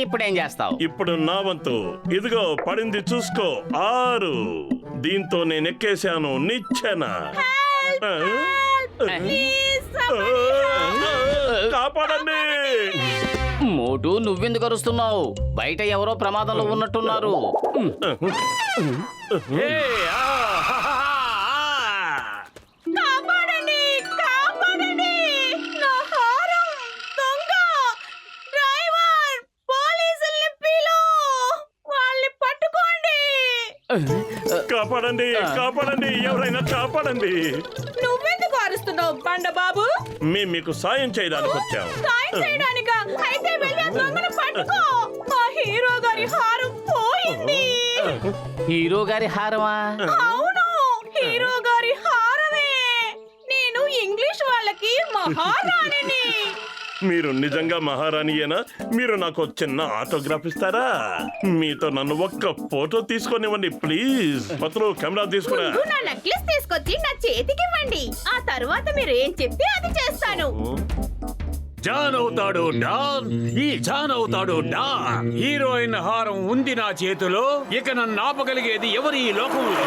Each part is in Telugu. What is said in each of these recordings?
ఇప్పుడేం చేస్తావు? ఇప్పుడు నా వంతు. ఇదిగో పడింది చూసుకో. 6. దీంతో నేను ఎక్కేశాను నిచ్చెన. కాపాడండి. మోటు, నువ్వెందుకు అరుస్తున్నావు? బయట ఎవరో ప్రమాదంలో ఉన్నట్టున్నారు. కాపాడండి, కాపాడండి! నా హారం దొంగ! డ్రైవర్, పోలీసుల్ని పిలు! వాళ్ళని పట్టుకోండి! కాపాడండి, కాపాడండి, ఎవరైనా కాపాడండి. నువ్వెందుకు అరుస్తున్నావు బండబాబు? మేము మీకు సాయం చేయడానికి వచ్చాం. సాయం చేయడానికా? అయితే వెళ్ళి ఆ దొంగను పట్టుకో. మా హీరో గారి హారం పోయింది. హీరో గారి హారమా? అవును, హీరో గారి హారమే. నేను ఇంగ్లీష్ వాళ్ళకి మహారాణిని. మీరు నిజంగా మహారాణియేనా? మీరు నాకు చిన్న ఆటోగ్రాఫ్ ఇస్తారా? మీతో నన్ను ఒక్క ఫోటో తీసుకొనివ్వండి ప్లీజ్. పత్రు, కెమెరా తీసుకురా. ముందు నా నెక్లెస్ తీసుకొచ్చి నా చేతికి ఇవ్వండి. ఆ తర్వాత మీరు ఏం చెప్తే అది చేస్తాను. జాన్ అవుతాడు డాన్, ఈ జాన్ అవుతాడు డాన్. హీరోయిన్ హారం ఉంది నా చేతిలో. ఇక నన్ను ఆపగలిగేది ఎవరు ఈ లోకంలో?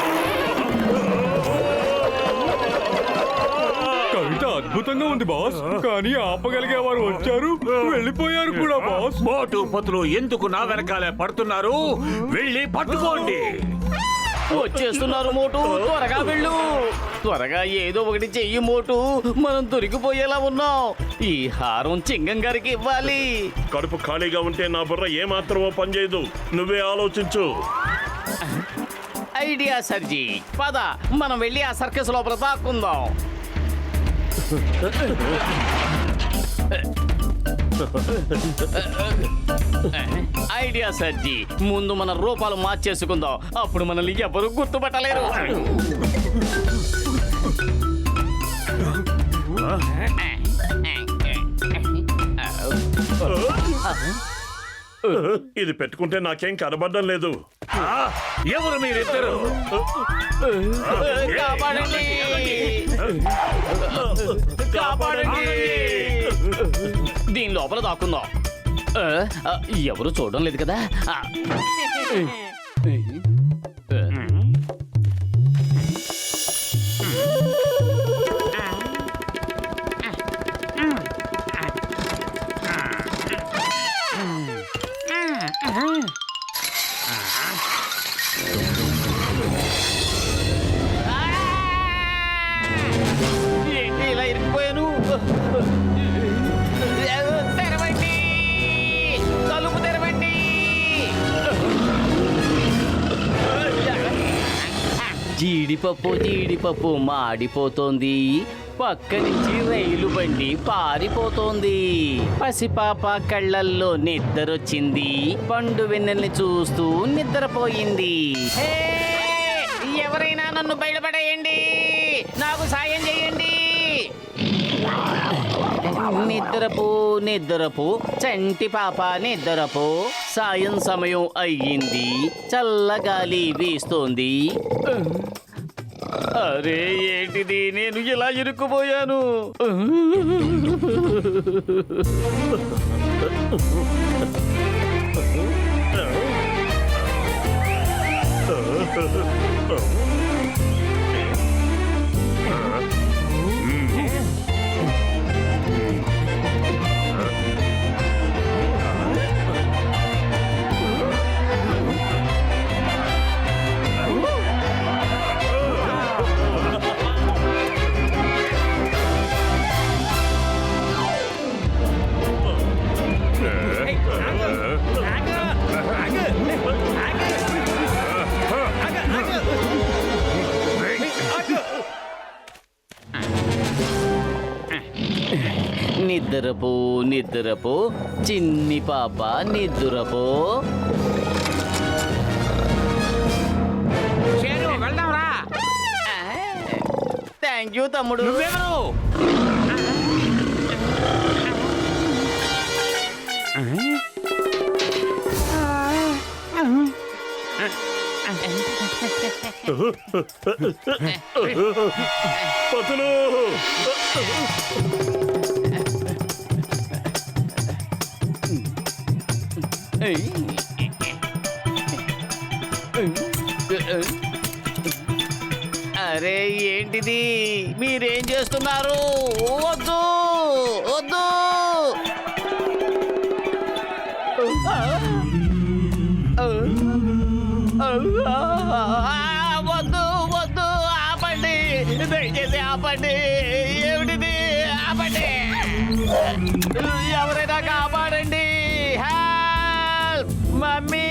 కవిత అద్భుతంగా ఉంది బాస్, కానీ ఆపగలిగే వారు వచ్చారు, వెళ్ళిపోయారు కూడా బాస్. మోటు పతులు ఎందుకు నా వెనకాలే పడుతున్నారు? వెళ్ళి పట్టుకోండి. వచ్చేస్తున్నారు మోటు, త్వరగా వెళ్ళు. త్వరగా ఏదో ఒకటి చెయ్యి మోటు, మనం దొరికిపోయేలా ఉన్నాం. ఈ హారం చింగం గారికి ఇవ్వాలి. కడుపు ఖాళీగా ఉంటే నా బుర్ర ఏమాత్రమో పనిచేయదు. నువ్వే ఆలోచించు. ఐడియా సర్జీ, పద మనం వెళ్ళి ఆ సర్కస్ లోపల దాక్కుందాం. ఐడియా సర్జీ, ముందు మన రూపాలు మార్చేసుకుందాం. అప్పుడు మనల్ని ఎవరు గుర్తుపట్టలేరు. ఇది పెట్టుకుంటే నాకేం కనబడడం లేదు. ఎవరు మీరిద్దరు? కాపాడండి, కాపాడండి. దీని లోపల దాక్కుందాం. ఎవరు చూడడం లేదు కదా. ఏంటి ఇలా ఇరికిపోయాను? తెరవండి, తలుపు తెరవండి. జీడిపప్పు జీడిపప్పు మాడిపోతోంది, పక్క నుంచి రైలు బండి పారిపోతోంది. పసిపాప కళ్ళల్లో నిద్రొచ్చింది, పండు వెన్నెల్ని చూస్తూ నిద్రపోయింది. హే, ఎవరైనా నన్ను బయటపడేయండి, నాకు సాయం చేయండి. నిద్రపో నిద్రపో చంటి పాప నిద్రపో, సాయం సమయం అయ్యింది, చల్లగాలి వీస్తోంది. అరే ఏంటిది, నేను ఇలా ఇరుక్కుపోయాను. నిద్రపో నిద్రపో చిన్ని పాప నిద్రపో. వెళ్దాంరా. థ్యాంక్ యూ తమ్ముడు. నువ్వెవరు? పతులు, అరే ఏంటిది మీరేం చేస్తున్నారు? వద్దు వద్దు. వద్దు వద్దు, ఆపండి, దయచేసి ఆపండి. ఏమిటిది? ఆపండి, ఎవరైనా కాపాడండి. హెల్ప్! మమ్మీ,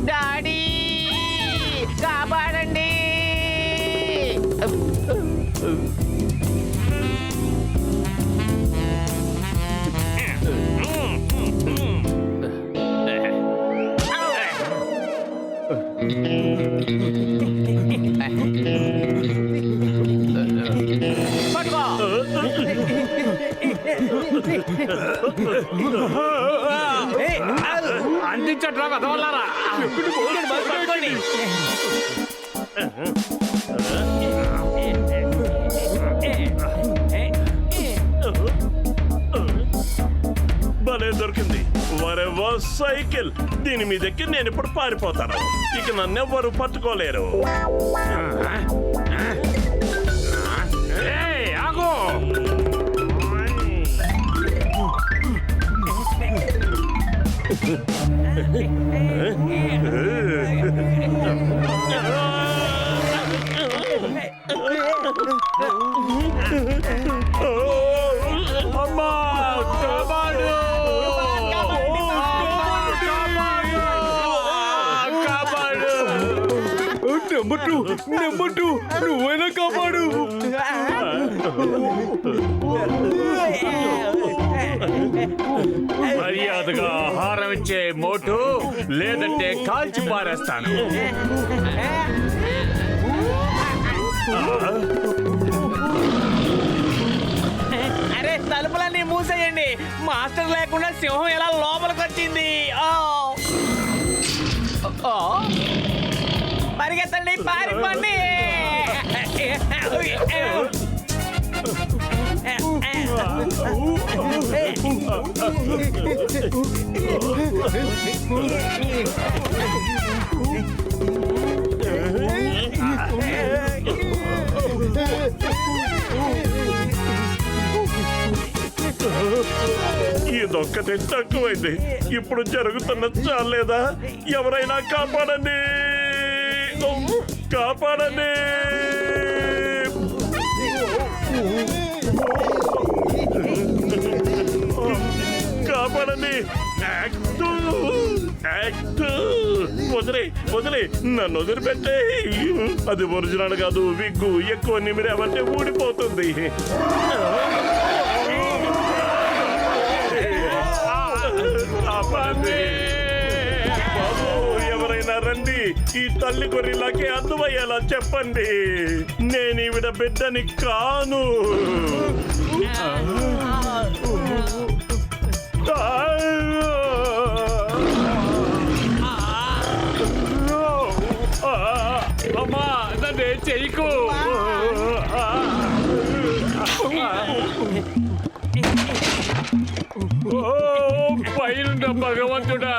డాడీ, కాపాడండి. పట్టుకో. అందించట్రా కదవల్లారా. పట్టుకోండి. భలే దొరికింది. వరెవో సైకిల్. దీని మీద ఎక్కి నేను ఇప్పుడు పారిపోతాను. ఇక నన్నెవ్వరు పట్టుకోలేరు. ఏయ్, ఆగు. అమ్మా, కాపాడు. కాపాడు. నెంబర్ టూ నువ్వైనా కాపాడు. మర్యాదగా ఆహారం ఇచ్చే మోటు, లేదంటే కాల్చి పారేస్తాను. అరే తలుపులన్నీ మూసేయండి. మాస్టర్ లేకుండా సింహం ఎలా లోపలికి వచ్చింది? పరిగెత్తండి, పారిపోండి. ఇదొక్కటే తక్కువైంది. ఇప్పుడు జరుగుతున్న చాలేదా? ఎవరైనా కాపాడండి, కాపాడండి. కాపాడండి. వదిలే వదిలే, నన్ను వదిలిపెట్టే. అది ఒరిజినల్ కాదు, విగ్గు. ఎక్కువ నిమిరామంటే ఊడిపోతుంది. బాబు, ఎవరైనా రండి. ఈ తల్లి గొర్రెలకి అర్థమయ్యేలా చెప్పండి. నేను ఈవిడ బిడ్డని కాను. అమ్మా, నన్ను చెయ్యకు. పైన భగవంతుడా,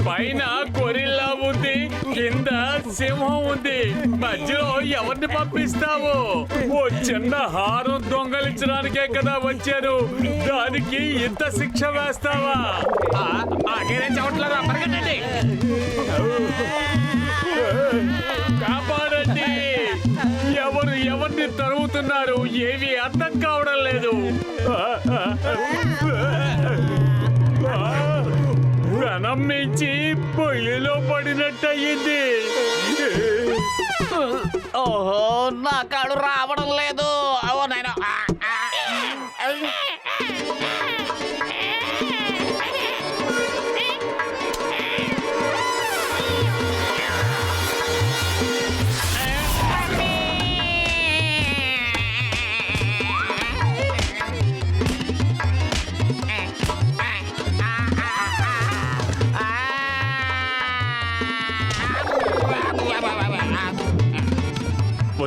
పైన గొరిల్లా ఉంది, కింద సింహం ఉంది. మధ్యలో ఎవరిని పంపిస్తావు? ఓ చిన్న హారం దొంగలించడానికే కదా వచ్చాను, దానికి ఇంత శిక్ష వేస్తావా? ఆగేనే చవట్లేదా? పరిగెత్తండి, కాపాడండి. ఎవరు ఎవరిని తరుగుతున్నారు? ఏవి అర్థం కావడం లేదు. రణం మించి పొయ్యిలో పడినట్టయింది. ఓహో, నా కాడు రావడం లేదు. అవో నాయనా.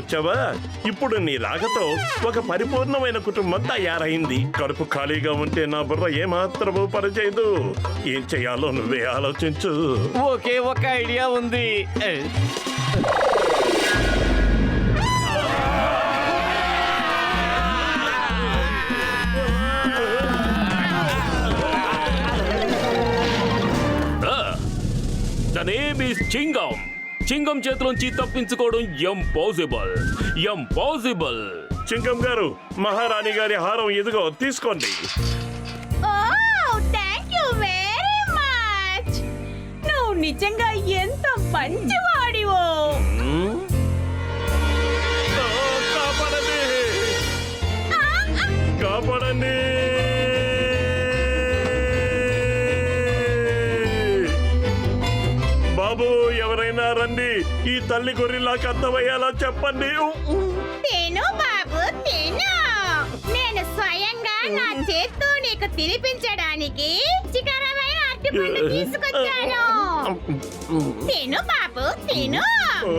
వచ్చావా? ఇప్పుడు నీ రాకతో ఒక పరిపూర్ణమైన కుటుంబం తయారైంది. కడుపు ఖాళీగా ఉంటే నా బుర్ర ఏమాత్రమూ పనిచేయదు. ఏం చెయ్యాలో నువ్వే ఆలోచించు. ఒకే ఒక ఐడియా ఉంది. The name is Chingam. Chingam చేతిలోంచి తప్పించుకోవడం ఇంపాసిబుల్. ఇంపాసిబుల్. చింగం గారు, మహారాణి గారి హారం ఎదుగో, తీసుకోండి. Thank you very much. నువ్వు నిజంగా ఎంత మంచివాడివో. కాపాడండి, కాపాడండి. బాబు, ఎవరైనా రండి. ఈ తల్లి గొర్రెలాకి అర్థమయ్యేలా చెప్పండి. తిను బాబు తిను. నేను స్వయంగా నా చేత్తో నీకు తినిపించడానికి రుచికరమైన అరటిపండు తీసుకొచ్చాను. తిను బాబు తిను. ఓ